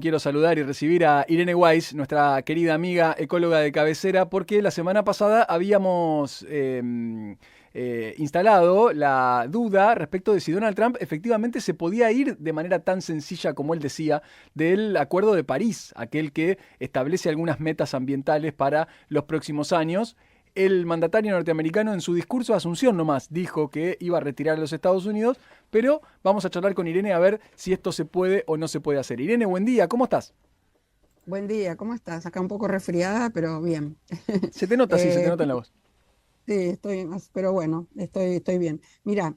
quiero saludar y recibir a Irene Weiss, nuestra querida amiga ecóloga de cabecera, porque la semana pasada habíamos instalado la duda respecto de si Donald Trump efectivamente se podía ir de manera tan sencilla como él decía del Acuerdo de París, aquel que establece algunas metas ambientales para los próximos años. El mandatario norteamericano en su discurso de Asunción nomás dijo que iba a retirar a los Estados Unidos, pero vamos a charlar con Irene a ver si esto se puede o no se puede hacer. Irene, buen día, ¿cómo estás? Buen día, ¿cómo estás? Acá un poco resfriada, pero bien. Se te nota, sí, se te nota en la voz. Sí, estoy más, pero bueno, estoy bien. Mira,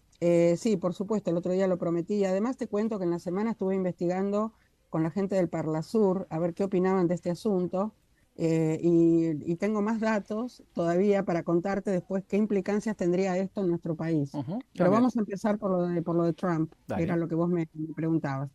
sí, por supuesto, el otro día lo prometí y además te cuento que en la semana estuve investigando con la gente del Parlasur a ver qué opinaban de este asunto y tengo más datos todavía para contarte después qué implicancias tendría esto en nuestro país. Ujú, Pero bien, vamos a empezar por lo de Trump, que era dale. lo que vos me preguntabas.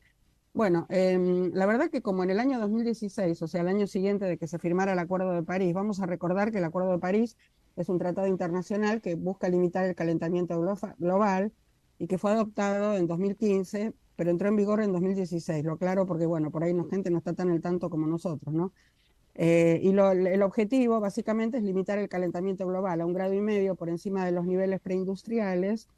Bueno, la verdad que como en el año 2016, o sea, el año siguiente de que se firmara el Acuerdo de París, vamos a recordar que el Acuerdo de París es un tratado internacional que busca limitar el calentamiento global y que fue adoptado en 2015, pero entró en vigor en 2016. Lo aclaro porque, bueno, por ahí la gente no está tan al tanto como nosotros, ¿no? El objetivo básicamente es limitar el calentamiento global a 1,5 grados por encima de los niveles preindustriales,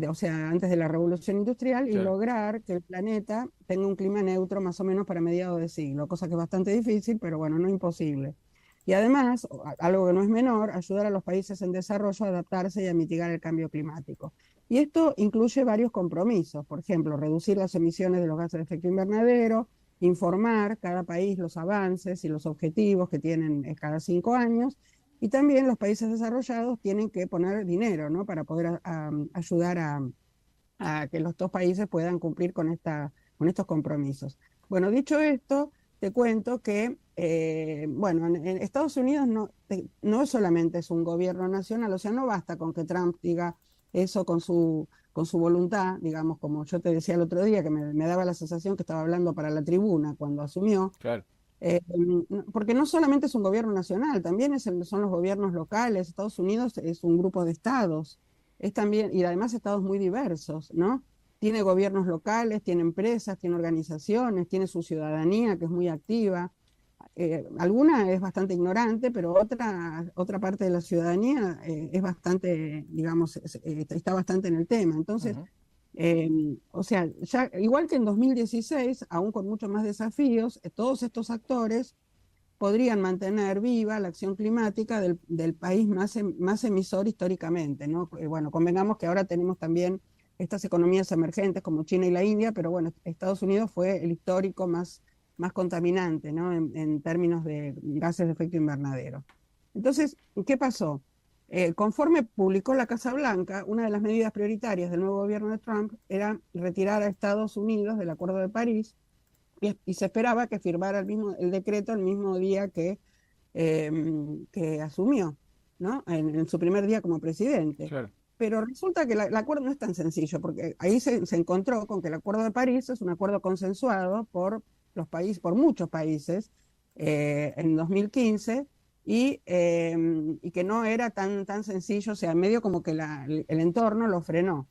o sea, antes de la revolución industrial, y Claro. lograr que el planeta tenga un clima neutro más o menos para mediados de siglo, cosa que es bastante difícil, pero bueno, no imposible. Y además, algo que no es menor, ayudar a los países en desarrollo a adaptarse y a mitigar el cambio climático. Y esto incluye varios compromisos, por ejemplo, reducir las emisiones de los gases de efecto invernadero, informar cada país los avances y los objetivos que tienen cada 5 años, y también los países desarrollados tienen que poner dinero, ¿no? Para poder ayudar a que los dos países puedan cumplir con estos compromisos. Bueno, dicho esto, te cuento que, bueno, en Estados Unidos no solamente es un gobierno nacional, o sea, no basta con que Trump diga eso con su voluntad, digamos, como yo te decía el otro día, que me daba la sensación que estaba hablando para la tribuna cuando asumió, Claro. porque no solamente es un gobierno nacional, también son los gobiernos locales. Estados Unidos es un grupo de estados, es también, y además estados muy diversos, ¿no? Tiene gobiernos locales, tiene empresas, tiene organizaciones, tiene su ciudadanía que es muy activa. Alguna es bastante ignorante, pero otra parte de la ciudadanía es bastante, digamos, está bastante en el tema. Entonces, Ujú. o sea, ya, igual que en 2016, aún con muchos más desafíos, todos estos actores podrían mantener viva la acción climática del país más emisor históricamente, ¿no? Bueno, convengamos que ahora tenemos también estas economías emergentes como China y la India, pero bueno, Estados Unidos fue el histórico más contaminante, ¿no? En términos de gases de efecto invernadero. Entonces, ¿qué pasó? Conforme publicó la Casa Blanca, una de las medidas prioritarias del nuevo gobierno de Trump era retirar a Estados Unidos del Acuerdo de París y se esperaba que firmara el decreto el mismo día que asumió, ¿no? En su primer día como presidente. Claro. Pero resulta que el acuerdo no es tan sencillo, porque ahí se encontró con que el Acuerdo de París es un acuerdo consensuado por muchos países en 2015 y que no era tan sencillo, o sea, medio como que el entorno lo frenó.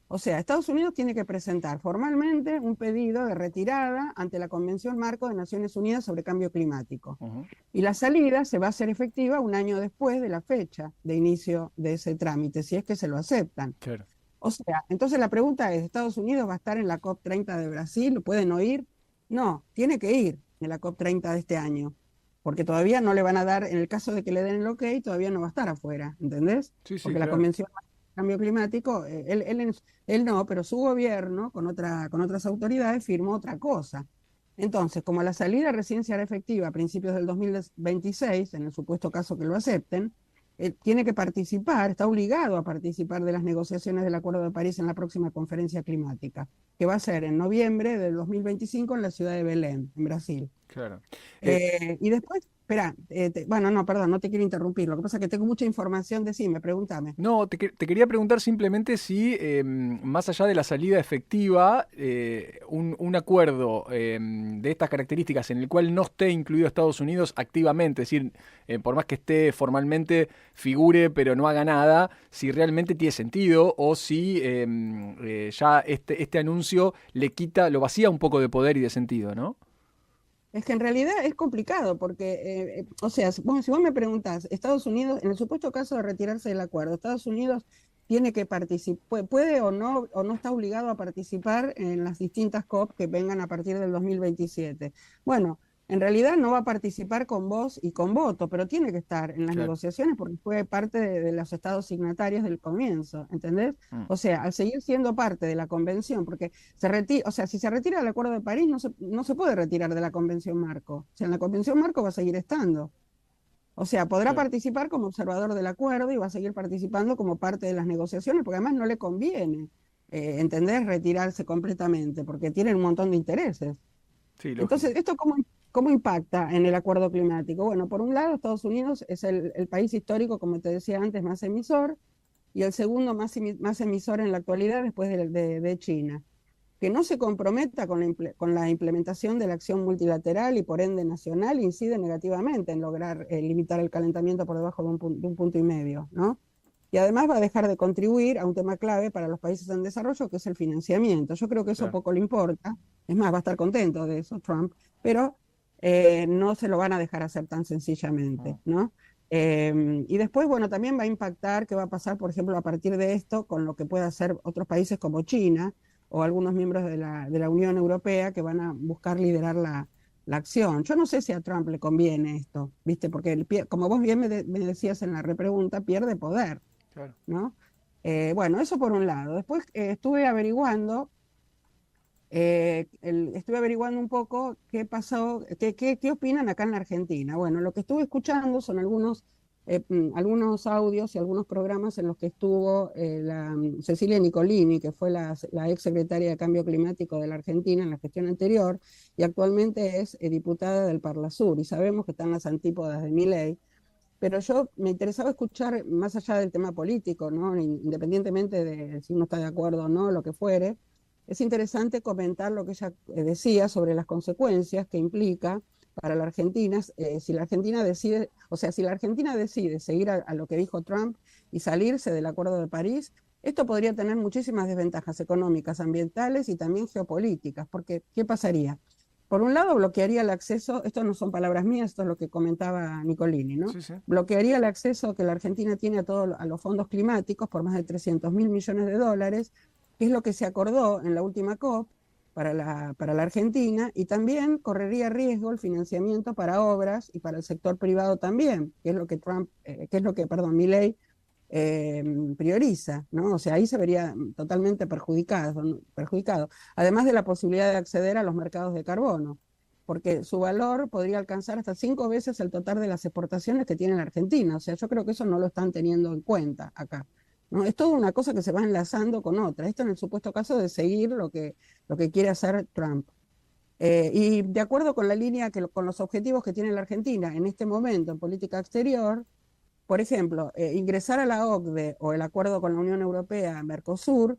O sea, Estados Unidos tiene que presentar formalmente un pedido de retirada ante la Convención Marco de Naciones Unidas sobre Cambio Climático. Ujú. Y la salida se va a hacer efectiva un año después de la fecha de inicio de ese trámite, si es que se lo aceptan. Claro. O sea, entonces la pregunta es, ¿Estados Unidos va a estar en la COP30 de Brasil? ¿Lo pueden oír? No, tiene que ir en la COP30 de este año, porque todavía no le van a dar, en el caso de que le den el ok, todavía no va a estar afuera, ¿entendés? Sí, sí, Porque la claro. Convención de Cambio Climático, él no, pero su gobierno con otras autoridades firmó otra cosa. Entonces, como la salida recién se hará efectiva a principios del 2026, en el supuesto caso que lo acepten, tiene que participar, está obligado a participar de las negociaciones del Acuerdo de París en la próxima conferencia climática, que va a ser en noviembre del 2025 en la ciudad de Belén, en Brasil. Claro. Eh, Y después, espera, bueno, no, perdón, no te quiero interrumpir, lo que pasa es que tengo mucha información, decime, pregúntame. No, te quería preguntar simplemente si, más allá de la salida efectiva, un acuerdo de estas características en el cual no esté incluido Estados Unidos activamente, es decir, por más que esté formalmente, figure, pero no haga nada, si realmente tiene sentido o si ya este anuncio le quita, lo vacía un poco de poder y de sentido, ¿no? Es que en realidad es complicado porque, o sea, si vos me preguntás, Estados Unidos, en el supuesto caso de retirarse del acuerdo, Estados Unidos tiene que participar, puede o no está obligado a participar en las distintas COP que vengan a partir del 2027. Bueno, en realidad no va a participar con voz y con voto, pero tiene que estar en las Claro. negociaciones porque fue parte de los estados signatarios del comienzo, ¿entendés? Mm. O sea, al seguir siendo parte de la convención, porque o sea, si se retira del Acuerdo de París, no se puede retirar de la Convención Marco. O sea, en la Convención Marco va a seguir estando. O sea, podrá Claro. participar como observador del acuerdo y va a seguir participando como parte de las negociaciones, porque además no le conviene, ¿entendés? Retirarse completamente, porque tienen un montón de intereses. Sí, lógico. Entonces, ¿esto cómo impacta en el acuerdo climático? Bueno, por un lado, Estados Unidos es el país histórico, como te decía antes, más emisor, y el segundo más emisor en la actualidad después de China. Que no se comprometa con la implementación de la acción multilateral y por ende nacional incide negativamente en lograr limitar el calentamiento por debajo de un punto y medio, ¿no? Y además va a dejar de contribuir a un tema clave para los países en desarrollo, que es el financiamiento. Yo creo que eso Claro. poco le importa, es más, va a estar contento de eso Trump, pero no se lo van a dejar hacer tan Mm. sencillamente, ¿no? Y después, bueno, también va a impactar qué va a pasar, por ejemplo, a partir de esto, con lo que pueda hacer otros países como China o algunos miembros de la Unión Europea que van a buscar liderar la acción. Yo no sé si a Trump le conviene esto, ¿viste? Porque, como vos bien me decías en la repregunta, pierde poder, Claro. ¿no? Bueno, eso por un lado. Después estuve averiguando un poco qué pasó, qué opinan acá en la Argentina. Bueno, lo que estuve escuchando son algunos audios y algunos programas en los que estuvo Cecilia Nicolini, que fue la ex secretaria de Cambio Climático de la Argentina en la gestión anterior, y actualmente es diputada del Parlasur, y sabemos que están las antípodas de Milei, pero yo me interesaba escuchar más allá del tema político, ¿no? Independientemente de si uno está de acuerdo o no, lo que fuere, es interesante comentar lo que ella decía sobre las consecuencias que implica para la Argentina, si la Argentina decide, o sea, si la Argentina decide seguir a lo que dijo Trump y salirse del Acuerdo de París, esto podría tener muchísimas desventajas económicas, ambientales y también geopolíticas, porque ¿qué pasaría? Por un lado, bloquearía el acceso, esto no son palabras mías, esto es lo que comentaba Nicolini, ¿no? Sí, sí. Bloquearía el acceso que la Argentina tiene a los fondos climáticos por más de 300.000 millones de dólares, que es lo que se acordó en la última COP para la Argentina, y también correría riesgo el financiamiento para obras y para el sector privado también, que es lo que Milei prioriza, ¿no? O sea, ahí se vería totalmente perjudicado, además de la posibilidad de acceder a los mercados de carbono, porque su valor podría alcanzar hasta 5 veces el total de las exportaciones que tiene la Argentina. O sea, yo creo que eso no lo están teniendo en cuenta acá, ¿no? Es toda una cosa que se va enlazando con otra. Esto en el supuesto caso de seguir lo que quiere hacer Trump. Y de acuerdo con la línea, con los objetivos que tiene la Argentina en este momento en política exterior, por ejemplo, ingresar a la OCDE o el acuerdo con la Unión Europea, Mercosur,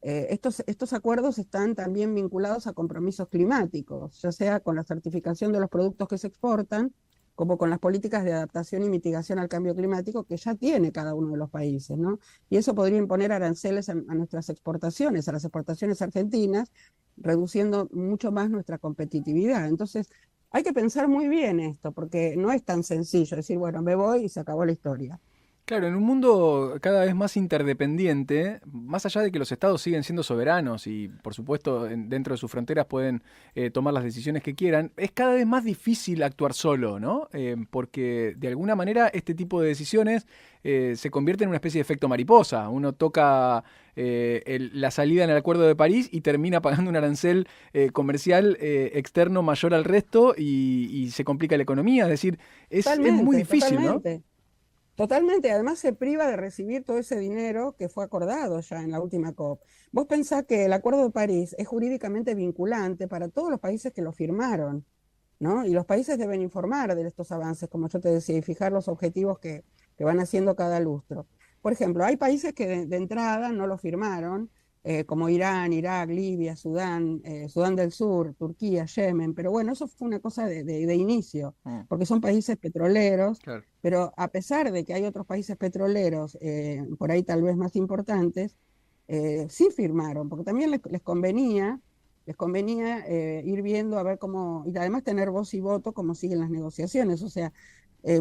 estos acuerdos están también vinculados a compromisos climáticos, ya sea con la certificación de los productos que se exportan, como con las políticas de adaptación y mitigación al cambio climático que ya tiene cada uno de los países, ¿no? Y eso podría imponer aranceles a nuestras exportaciones, a las exportaciones argentinas, reduciendo mucho más nuestra competitividad. Entonces, hay que pensar muy bien esto, porque no es tan sencillo decir, bueno, me voy y se acabó la historia. Claro, en un mundo cada vez más interdependiente, más allá de que los estados siguen siendo soberanos y por supuesto dentro de sus fronteras pueden tomar las decisiones que quieran, es cada vez más difícil actuar solo, ¿no? Porque de alguna manera este tipo de decisiones se convierten en una especie de efecto mariposa. Uno toca la salida en el Acuerdo de París y termina pagando un arancel comercial externo mayor al resto y se complica la economía. Es decir, es muy Totalmente, difícil, ¿no? totalmente. Totalmente, además se priva de recibir todo ese dinero que fue acordado ya en la última COP. Vos pensás que el Acuerdo de París es jurídicamente vinculante para todos los países que lo firmaron, ¿no? Y los países deben informar de estos avances, como yo te decía, y fijar los objetivos que van haciendo cada lustro. Por ejemplo, hay países que de entrada no lo firmaron, como Irán, Irak, Libia, Sudán, Sudán del Sur, Turquía, Yemen, pero bueno, eso fue una cosa de inicio, Mm, porque son países petroleros, claro. pero a pesar de que hay otros países petroleros, por ahí tal vez más importantes, sí firmaron, porque también les convenía les convenía ir viendo a ver cómo, y además tener voz y voto cómo siguen las negociaciones. O sea,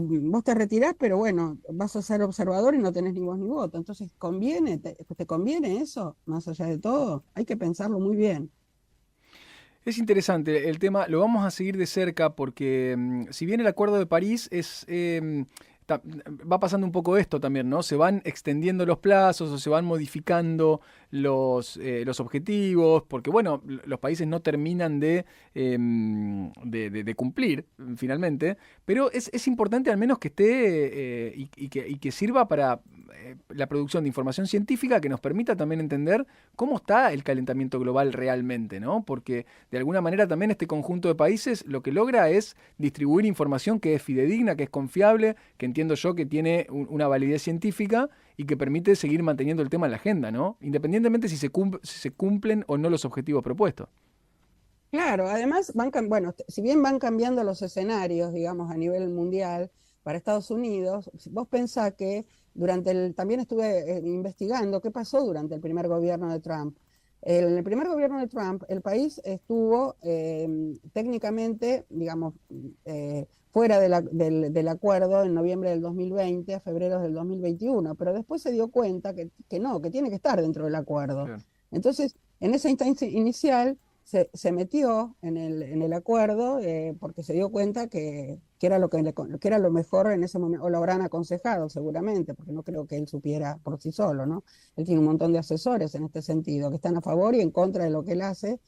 vos te retirás, pero bueno, vas a ser observador y no tenés ni voz ni voto. Entonces, ¿te conviene eso? Más allá de todo, hay que pensarlo muy bien. Es interesante el tema, lo vamos a seguir de cerca porque si bien el Acuerdo de París va pasando un poco esto también, ¿no? Se van extendiendo los plazos o se van modificando los objetivos, porque bueno, los países no terminan de cumplir finalmente, pero es importante al menos que esté y que sirva para la producción de información científica que nos permita también entender cómo está el calentamiento global realmente, ¿no? Porque de alguna manera también este conjunto de países lo que logra es distribuir información que es fidedigna, que es confiable, que entiendo yo que tiene una validez científica y que permite seguir manteniendo el tema en la agenda, ¿no? Independientemente si se cumplen o no los objetivos propuestos. Claro, además, bueno, si bien van cambiando los escenarios, digamos, a nivel mundial, para Estados Unidos, vos pensás que también estuve investigando qué pasó durante el primer gobierno de Trump. En el primer gobierno de Trump, el país estuvo técnicamente, digamos, fuera del acuerdo en noviembre del 2020 a febrero del 2021, pero después se dio cuenta que no, que tiene que estar dentro del acuerdo. Claro. Entonces, en esa instancia inicial, se metió en el acuerdo porque se dio cuenta que era que era lo mejor en ese momento, o lo habrán aconsejado seguramente, porque no creo que él supiera por sí solo, ¿no? Él tiene un montón de asesores en este sentido, que están a favor y en contra de lo que él hace,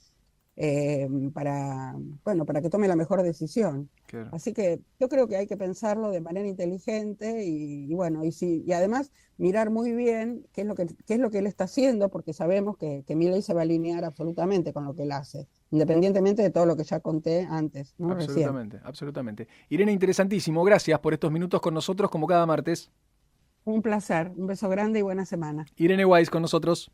bueno, para que tome la mejor decisión. Claro. Así que yo creo que hay que pensarlo de manera inteligente y bueno, y además mirar muy bien qué es lo que él está haciendo, porque sabemos que Milei se va a alinear absolutamente con lo que él hace, independientemente de todo lo que ya conté antes, ¿no? Recién. Absolutamente, absolutamente. Irene, interesantísimo. Gracias por estos minutos con nosotros como cada martes. Un placer, un beso grande y buena semana. Irene Weiss con nosotros.